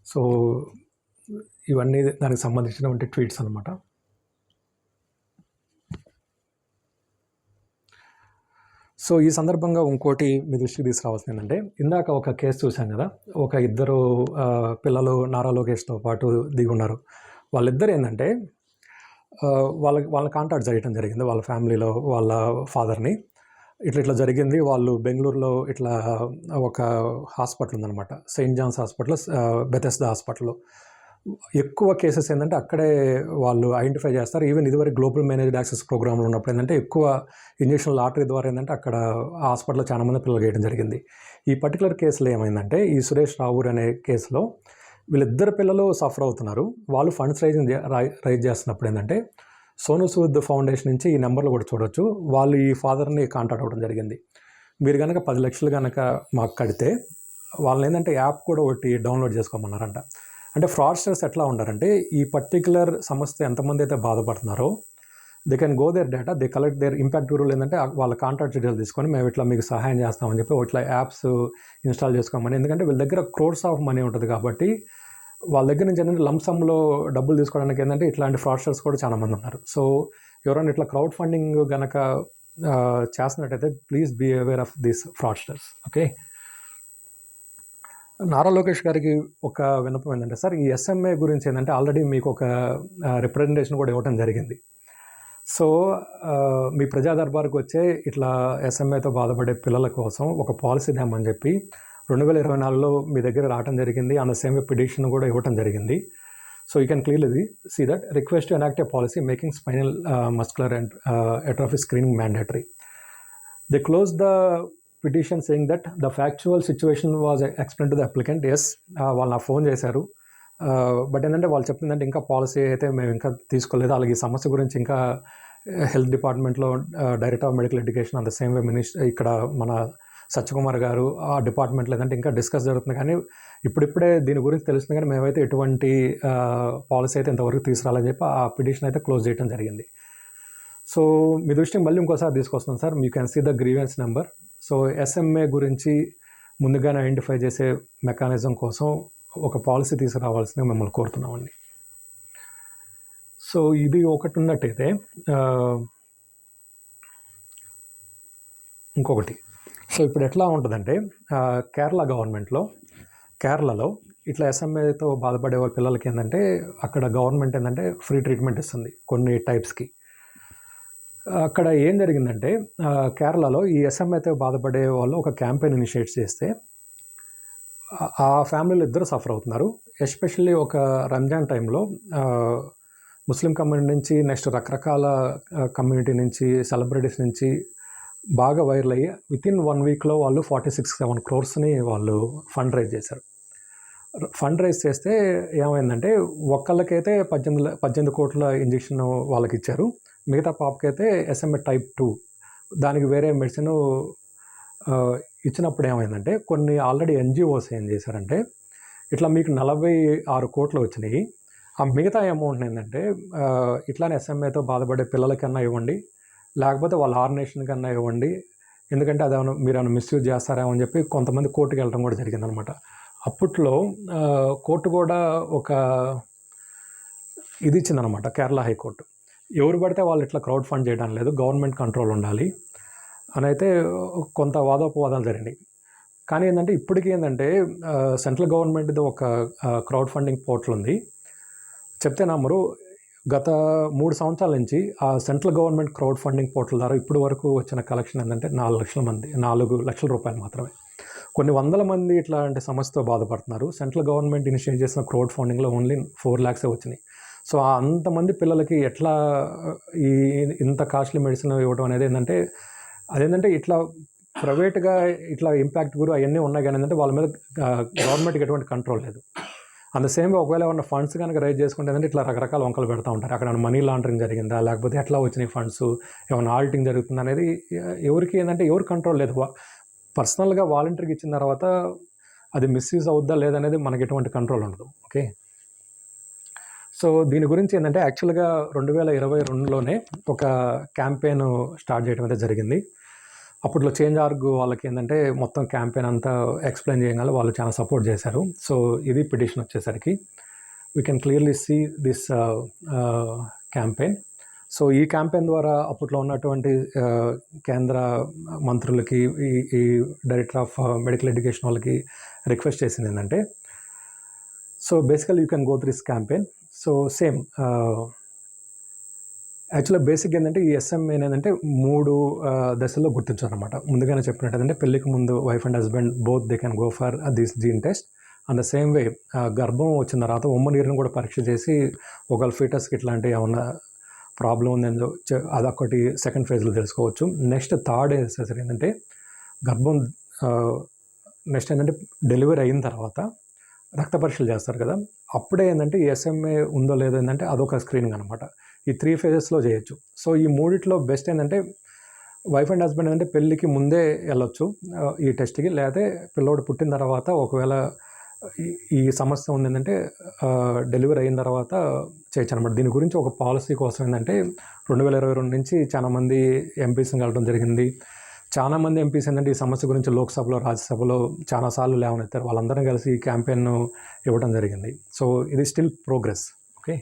S1: సో ఇవన్నీ దానికి సంబంధించినటువంటి ట్వీట్స్ అనమాట. సో ఈ సందర్భంగా ఇంకోటి మీ దృష్టికి తీసుకురావాల్సింది ఏంటంటే, ఇందాక ఒక కేసు చూశాం కదా, ఒక ఇద్దరు పిల్లలు నారా లోకేష్తో పాటు దిగి ఉన్నారు. వాళ్ళిద్దరు ఏంటంటే వాళ్ళ కాంటాక్ట్ జరగడం జరిగింది వాళ్ళ ఫ్యామిలీలో వాళ్ళ ఫాదర్ని. ఇట్లా జరిగింది. వాళ్ళు బెంగళూరులో ఇట్లా ఒక హాస్పిటల్ ఉందన్నమాట, సెయింట్ జాన్స్ హాస్పిటల్, బెథెస్దా హాస్పిటల్లో. ఎక్కువ కేసెస్ ఏంటంటే అక్కడే వాళ్ళు ఐడెంటిఫై చేస్తారు. ఈవెన్ ఇదివరకు గ్లోబల్ మేనేజ్డ్ యాక్సెస్ ప్రోగ్రాంలో ఉన్నప్పుడు ఏంటంటే ఎక్కువ ఇంజక్షన్ లాటరీ ద్వారా ఏంటంటే అక్కడ ఆ హాస్పిటల్లో చాలా మంది పిల్లలు వేయడం జరిగింది. ఈ పర్టికులర్ కేసులో ఏమైందంటే, ఈ సురేష్ రావూర్ అనే కేసులో వీళ్ళిద్దరు పిల్లలు సఫర్ అవుతున్నారు. వాళ్ళు ఫండ్స్ రైజ్ చేస్తున్నప్పుడు ఏంటంటే సోను సూద్ ఫౌండేషన్ నుంచి ఈ నెంబర్లో కూడా చూడొచ్చు, వాళ్ళు ఈ ఫాదర్ని కాంటాక్ట్ అవ్వడం జరిగింది. మీరు కనుక 10 లక్షలు కనుక మాకు కడితే వాళ్ళని ఏంటంటే యాప్ కూడా ఒకటి డౌన్లోడ్ చేసుకోమన్నారంట. అంటే ఫ్రాడ్స్టర్స్ ఎట్లా ఉన్నారంటే, ఈ పర్టికులర్ సంస్థ ఎంతమంది అయితే బాధపడుతున్నారో they can go their data, they collect their impact బ్యూరోలు ఏంటంటే వాళ్ళ కాంటాక్ట్ డీటెయిల్స్ తీసుకొని మేము ఇట్లా మీకు సహాయం చేస్తామని చెప్పి ఇట్లా యాప్స్ ఇన్స్టాల్ చేసుకోమని. ఎందుకంటే వీళ్ళ దగ్గర క్రోర్స్ ఆఫ్ మనీ ఉంటుంది కాబట్టి వాళ్ళ దగ్గర నుంచి ఏంటంటే లంసంలో డబ్బులు తీసుకోవడానికి ఏంటంటే ఇట్లాంటి ఫ్రాడ్స్టర్స్ కూడా చాలా మంది ఉన్నారు. సో ఎవరైనా ఇట్లా క్రౌడ్ ఫండింగ్ కనుక చేస్తున్నట్టయితే please be aware of these fraudsters. Okay, Nara Lokesh గారికి ఒక విన్నపం ఏంటంటే, సార్ ఈ ఎస్ఎంఏ గురించి ఏంటంటే ఆల్రెడీ మీకు ఒక రిప్రజెంటేషన్ కూడా ఇవ్వడం జరిగింది. సో మీ ప్రజా దర్బార్కి వచ్చే ఇట్లా ఎస్ఎంఏతో బాధపడే పిల్లల కోసం ఒక పాలసీ తేమని చెప్పి 2024లో మీ దగ్గర రావడం జరిగింది. On the same way petition కూడా ఇవ్వడం జరిగింది. So you can clearly see that request to enact a policy making spinal muscular and atrophy screening mandatory. They closed the petition saying that the factual situation was explained to the applicant. Yes, వాళ్ళు నాకు phone చేశారు. But ఏంటంటే వాళ్ళు చెప్పిందంటే ఇంకా policy అయితే మేము ఇంకా తీసుకోలేదు. అలాగే ఈ సమస్య గురించి ఇంకా హెల్త్ డిపార్ట్మెంట్లో డైరెక్టర్ ఆఫ్ మెడికల్ ఎడ్యుకేషన్ అంత సేమ్ వే మినిస్టర్ ఇక్కడ మన సత్యకుమార్ గారు ఆ డిపార్ట్మెంట్లో ఏంటంటే ఇంకా డిస్కస్ జరుగుతుంది. కానీ ఇప్పుడిప్పుడే దీని గురించి తెలుస్తుంది, కానీ మేమైతే ఎటువంటి పాలసీ అయితే ఇంతవరకు తీసుకురాలని చెప్పి ఆ పిటిషన్ అయితే క్లోజ్ చేయడం జరిగింది. సో మీ దృష్టికి మళ్ళీ ఇంకోసారి తీసుకొస్తున్నాం sir, you can see the grievance number. So SMA గురించి ముందుగానే ఐడెంటిఫై చేసే మెకానిజం కోసం ఒక పాలసీ తీసుకురావాల్సిందిగా మిమ్మల్ని కోరుతున్నామండి. సో ఇది ఒకటి ఉన్నట్టయితే ఇంకొకటి, సో ఇప్పుడు ఎట్లా ఉంటుందంటే కేరళలో ఇట్లా ఎస్ఎంఏతో బాధపడే వాళ్ళ పిల్లలకి ఏంటంటే అక్కడ గవర్నమెంట్ ఏంటంటే ఫ్రీ ట్రీట్మెంట్ ఇస్తుంది కొన్ని టైప్స్కి. అక్కడ ఏం జరిగిందంటే కేరళలో ఈ ఎస్ఎంఏతో బాధపడే వాళ్ళు ఒక క్యాంపెయిన్ ఇనిషియేట్ చేస్తే ఆ ఫ్యామిలీలో ఇద్దరు సఫర్ అవుతున్నారు. ఎస్పెషల్లీ ఒక రంజాన్ టైంలో ముస్లిం కమ్యూనిటీ నుంచి, నెక్స్ట్ రకరకాల కమ్యూనిటీ నుంచి, సెలబ్రిటీస్ నుంచి బాగా వైరల్ అయ్యి వితిన్ 1 వీక్లో వాళ్ళు 46-7 crores వాళ్ళు ఫండ్ రైజ్ చేశారు. ఫండ్ రైజ్ చేస్తే ఏమైందంటే ఒక్కళ్ళకైతే 18 కోట్ల ఇంజెక్షన్ వాళ్ళకి ఇచ్చారు. మిగతా పాపకైతే ఎస్ఎంఏ టైప్ 2 దానికి వేరే మెడిసిన్ ఇచ్చినప్పుడు ఏమైందంటే కొన్ని ఆల్రెడీ ఎన్జిఓస్ ఏం చేశారంటే ఇట్లా మీకు 46 కోట్లు వచ్చినాయి, ఆ మిగతా అమౌంట్ ఏంటంటే ఇట్లానే ఎస్ఎంఏతో బాధపడే పిల్లలకన్నా ఇవ్వండి, లేకపోతే వాళ్ళ ఆర్గనైజేషన్ కన్నా ఇవ్వండి, ఎందుకంటే అదేమన్నా మీరు ఏమైనా మిస్యూజ్ చేస్తారేమో అని చెప్పి కొంతమంది కోర్టుకి వెళ్ళడం కూడా జరిగిందనమాట. అప్పట్లో కోర్టు కూడా ఒక ఇది ఇచ్చిందనమాట, కేరళ హైకోర్టు, ఎవరు పడితే వాళ్ళు ఇట్లా క్రౌడ్ ఫండ్ చేయడం లేదు, గవర్నమెంట్ కంట్రోల్ ఉండాలి అని అయితే కొంత వాదోపవాదాలు జరిగినాయి. కానీ ఏంటంటే ఇప్పటికీ ఏంటంటే సెంట్రల్ గవర్నమెంట్ది ఒక క్రౌడ్ ఫండింగ్ పోర్టల్ ఉంది. చెప్తే నమ్మరు, గత 3 సంవత్సరాల నుంచి ఆ central government crowd funding portal ద్వారా ఇప్పుడు వరకు వచ్చిన కలెక్షన్ ఏంటంటే 4 లక్షల రూపాయలు మాత్రమే. కొన్ని వందల మంది ఇట్లాంటి సమస్యతో బాధపడుతున్నారు. సెంట్రల్ గవర్నమెంట్ ఇనిషియేట్ చేసిన క్రౌడ్ ఫండింగ్లో ఓన్లీ 4 lakhs వచ్చినాయి. సో అంతమంది పిల్లలకి ఎట్లా ఈ ఇంత కాస్ట్లీ మెడిసిన్ ఇవ్వడం అనేది ఏంటంటే అదేంటంటే ఇట్లా ప్రైవేట్గా ఇట్లా ఇంపాక్ట్ గురి అవన్నీ ఉన్నాయి కానీ ఏంటంటే వాళ్ళ మీద గవర్నమెంట్కి ఎటువంటి కంట్రోల్ లేదు. అండ్ సేమ్ ఒకవేళ ఏమన్నా ఫండ్స్ కనుక రైజ్ చేసుకుంటే ఏంటంటే ఇట్లా రకరకాల వంకలు పెడతా ఉంటారు. అక్కడ మనీ లాండరింగ్ జరిగిందా, లేకపోతే ఎట్లా వచ్చినాయి ఫండ్స్, ఏమైనా ఆడిటింగ్ జరుగుతుందా అనేది ఎవరికి ఏంటంటే ఎవరు కంట్రోల్ లేదు. పర్సనల్గా వాలంటీర్కి ఇచ్చిన తర్వాత అది మిస్యూజ్ అవుద్దా లేదనేది మనకి ఎటువంటి కంట్రోల్ ఉండదు. ఓకే, సో దీని గురించి ఏంటంటే యాక్చువల్గా 2022లోనే ఒక క్యాంపెయిన్ స్టార్ట్ చేయడం అయితే జరిగింది. అప్పట్లో చేంజ్.org వాళ్ళకి ఏంటంటే మొత్తం క్యాంపెయిన్ అంతా ఎక్స్ప్లెయిన్ చేయగల వాళ్ళు చాలా సపోర్ట్ చేశారు. సో ఇది పిటిషన్ వచ్చేసరికి we can clearly see this campaign. So ఈ క్యాంపెయిన్ ద్వారా అప్పట్లో ఉన్నటువంటి కేంద్ర మంత్రులకి ఈ డైరెక్టర్ ఆఫ్ మెడికల్ ఎడ్యుకేషన్ వాళ్ళకి రిక్వెస్ట్ చేసింది ఏంటంటే, so basical you can go through this campaign. So same యాక్చువల్గా బేసిక్ ఏంటంటే ఈ ఎస్ఎంఏ ఏంటంటే 3 దశల్లో గుర్తించారనమాట. ముందుగానే చెప్పినట్టు ఏంటంటే పెళ్ళికి ముందు wife and husband both they can go for this gene test. And the same way గర్భం వచ్చిన తర్వాత ఉమ్మనీరుని కూడా పరీక్ష చేసి ఒకవేళ ఫీటస్కి ఇట్లాంటి ఏమన్నా ప్రాబ్లం ఉందేందో అదొకటి సెకండ్ ఫేజ్లో తెలుసుకోవచ్చు. నెక్స్ట్ థర్డ్ సరి ఏంటంటే గర్భం నెక్స్ట్ ఏంటంటే డెలివరీ అయిన తర్వాత రక్త పరీక్షలు చేస్తారు కదా, అప్పుడే ఏంటంటే ఈ ఎస్ఎంఏ ఉందో లేదో ఏంటంటే అదొక స్క్రీనింగ్ అనమాట. ఈ 3 ఫేజెస్లో చేయొచ్చు. సో ఈ మూడిట్లో బెస్ట్ ఏంటంటే వైఫ్ అండ్ హస్బెండ్ ఏంటంటే పెళ్ళికి ముందే వెళ్ళొచ్చు ఈ టెస్ట్కి, లేకపోతే పిల్లోడు పుట్టిన తర్వాత ఒకవేళ ఈ సమస్య ఉంది ఏంటంటే డెలివరీ అయిన తర్వాత చేయొచ్చు అనమాట. దీని గురించి ఒక పాలసీ కోసం ఏంటంటే 2022 నుంచి చాలామంది ఎంపీస్ని కలవడం జరిగింది. చాలామంది ఎంపీస్ ఏంటంటే ఈ సమస్య గురించి లోక్సభలో రాజ్యసభలో చాలాసార్లు లేవనెత్తారు. వాళ్ళందరం కలిసి ఈ క్యాంపెయిన్ ఇవ్వడం జరిగింది. సో ఇది స్టిల్ ప్రోగ్రెస్. ఓకే,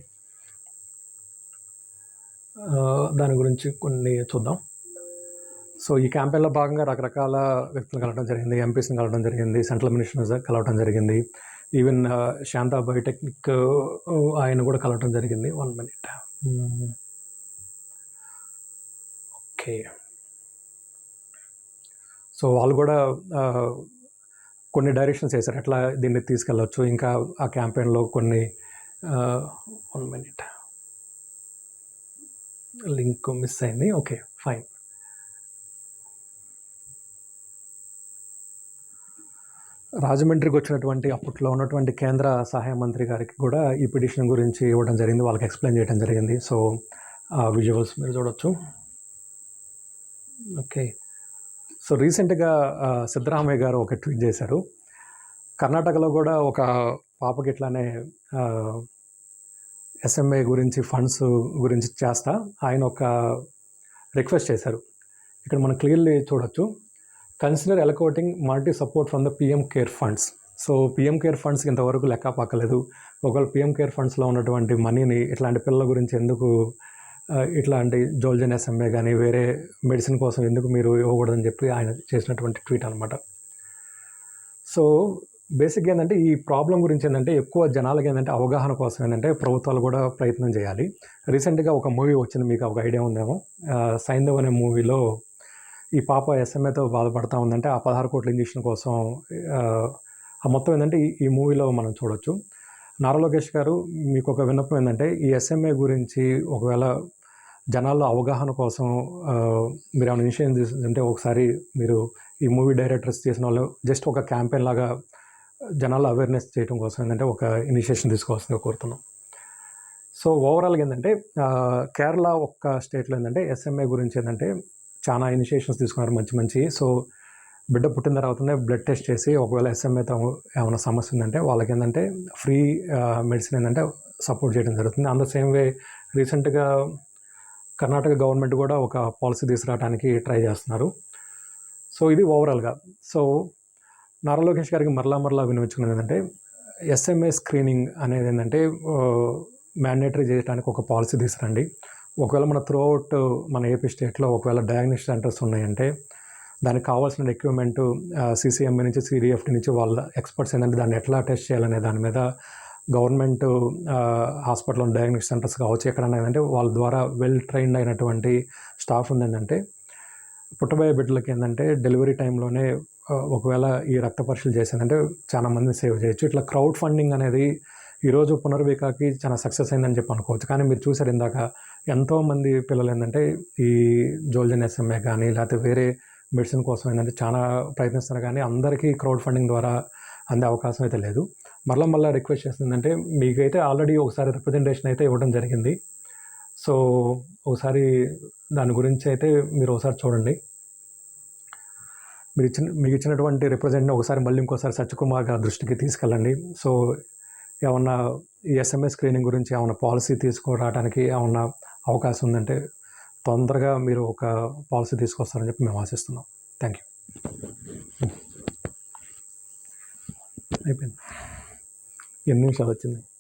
S1: దాని గురించి కొన్ని చూద్దాం. సో ఈ క్యాంపెయిన్లో భాగంగా రకరకాల వ్యక్తులు కలవడం జరిగింది, ఎంపీస్ని కలవడం జరిగింది, సెంట్రల్ మినిస్టర్స్ కలవడం జరిగింది, ఈవెన్ శాంతా బయోటెక్నిక్ ఆయన కూడా కలవడం జరిగింది. 1 minute. ఓకే, సో వాళ్ళు కూడా కొన్ని డైరెక్షన్స్ వేశారు ఎట్లా దీన్ని తీసుకెళ్ళవచ్చు. ఇంకా ఆ క్యాంపెయిన్లో కొన్ని 1 minute లింక్ మిస్ అయింది. Okay, fine. రాజమండ్రికి వచ్చినటువంటి అప్పట్లో ఉన్నటువంటి కేంద్ర సహాయ మంత్రి గారికి కూడా ఈ పిటిషన్ గురించి ఇవ్వడం జరిగింది, వాళ్ళకి ఎక్స్ప్లెయిన్ చేయడం జరిగింది. సో ఆ విజువల్స్ మీరు చూడవచ్చు. ఓకే, సో రీసెంట్గా సిద్ధరామయ్య గారు ఒక ట్వీట్ చేశారు. కర్ణాటకలో కూడా ఒక పాపకి ఇట్లానే ఎస్ఎంఏ గురించి ఫండ్స్ గురించి చేస్తా ఆయన ఒక రిక్వెస్ట్ చేశారు. ఇక్కడ మనం క్లియర్లీ చూడొచ్చు, consider allocating monetary support from the PM care funds. So PM care ఫండ్స్కి ఇంతవరకు లెక్క పక్కలేదు. ఒకవేళ పిఎం కేర్ ఫండ్స్లో ఉన్నటువంటి మనీని ఇట్లాంటి పిల్లల గురించి ఎందుకు ఇట్లాంటి జోల్జన్ ఎస్ఎంఏ కానీ వేరే మెడిసిన్ కోసం ఎందుకు మీరు ఇవ్వకూడదని చెప్పి ఆయన చేసినటువంటి ట్వీట్ అనమాట. సో బేసిక్గా ఏంటంటే ఈ ప్రాబ్లం గురించి ఏంటంటే ఎక్కువ జనాలకి ఏంటంటే అవగాహన కోసం ఏంటంటే ప్రభుత్వాలు కూడా ప్రయత్నం చేయాలి. రీసెంట్గా ఒక మూవీ వచ్చింది, మీకు ఒక ఐడియా ఉందేమో, సైంధవ్ అనే మూవీలో ఈ పాప ఎస్ఎంఏతో బాధపడతా ఉందంటే ఆ 16 కోట్ల ఇంజెక్షన్ కోసం ఆ మొత్తం ఏంటంటే ఈ మూవీలో మనం చూడొచ్చు. నారా లోకేష్ గారు, మీకు ఒక విన్నపం ఏంటంటే ఈ ఎస్ఎంఏ గురించి ఒకవేళ జనాల్లో అవగాహన కోసం మీరు ఏమైనా ఇనిషియేషన్ తీసుకుంటే ఒకసారి మీరు ఈ మూవీ డైరెక్టర్స్ చేసిన వాళ్ళు జస్ట్ ఒక క్యాంపెయిన్ లాగా జనాల్లో అవేర్నెస్ చేయడం కోసం ఏంటంటే ఒక ఇనిషియేషన్ తీసుకోవాల్సిందిగా కోరుతున్నాం. సో ఓవరాల్గా ఏంటంటే కేరళ ఒక్క స్టేట్లో ఏంటంటే ఎస్ఎంఏ గురించి ఏంటంటే చాలా ఇనిషియేషన్స్ తీసుకున్నారు మంచి. సో బిడ్డ పుట్టిన తర్వాతనే బ్లడ్ టెస్ట్ చేసి ఒకవేళ ఎస్ఎంఏతో ఏమైనా సమస్య ఉందంటే వాళ్ళకి ఏంటంటే ఫ్రీ మెడిసిన్ ఏంటంటే సపోర్ట్ చేయడం జరుగుతుంది. అండ్ ద సేమ్ వే రీసెంట్గా కర్ణాటక గవర్నమెంట్ కూడా ఒక పాలసీ తీసుకురావడానికి ట్రై చేస్తున్నారు. సో ఇది ఓవరాల్గా. సో నారా లోకేష్ గారికి మరలా వినిపించుకున్నది ఏంటంటే ఎస్ఎంఏ స్క్రీనింగ్ అనేది ఏంటంటే మ్యాండేటరీ చేయడానికి ఒక పాలసీ తీసుకురండి. ఒకవేళ మన త్రూఅవుట్ మన ఏపీ స్టేట్లో ఒకవేళ డయాగ్నోస్టిక్ సెంటర్స్ ఉన్నాయంటే దానికి కావాల్సిన ఎక్విప్మెంట్ సిసిఎంఏ నుంచి సిడిఎఫ్టీ నుంచి వాళ్ళ ఎక్స్పర్ట్స్ ఏంటంటే దాన్ని ఎట్లా టెస్ట్ చేయాలనే దాని మీద గవర్నమెంట్ హాస్పిటల్ డయాగ్నోస్టిక్ సెంటర్స్ కావచ్చు ఎక్కడన్నా ఏంటంటే వాళ్ళ ద్వారా వెల్ ట్రైన్డ్ అయినటువంటి స్టాఫ్ ఉంది. ఏంటంటే పుట్టబోయే బిడ్డలకి ఏంటంటే డెలివరీ టైంలోనే ఒకవేళ ఈ రక్త పరీక్షలు చేసేదంటే చాలా మందిని సేవ్ చేయొచ్చు. ఇట్లా క్రౌడ్ ఫండింగ్ అనేది ఈరోజు పునర్వికాకి చాలా సక్సెస్ అయిందని చెప్పి అనుకోవచ్చు. కానీ మీరు చూసారు ఇందాక ఎంతోమంది పిల్లలు ఏంటంటే ఈ జోల్జన్ ఎస్ఎంఏ కానీ లేకపోతే వేరే మెడిసిన్ కోసం ఏంటంటే చాలా ప్రయత్నిస్తున్నారు, కానీ అందరికీ క్రౌడ్ ఫండింగ్ ద్వారా అందే అవకాశం అయితే లేదు. మళ్ళీ రిక్వెస్ట్ చేస్తుందంటే మీకైతే ఆల్రెడీ ఒకసారి రిప్రజెంటేషన్ అయితే ఇవ్వడం జరిగింది. సో ఒకసారి దాని గురించి అయితే మీరు ఒకసారి చూడండి. మీకు ఇచ్చినటువంటి రిప్రజెంట్ని ఒకసారి మళ్ళీ ఇంకోసారి సత్యకుమార్ గారి దృష్టికి తీసుకెళ్ళండి. సో ఏమన్నా ఈ ఎస్ఎంఏ స్క్రీనింగ్ గురించి ఏమన్నా పాలసీ తీసుకురావడానికి ఏమన్నా అవకాశం ఉందంటే తొందరగా మీరు ఒక పాలసీ తీసుకొస్తారని చెప్పి మేము ఆశిస్తున్నాం. Thank you. అయిపోయింది. ఎన్ని నిమిషాలు వచ్చింది?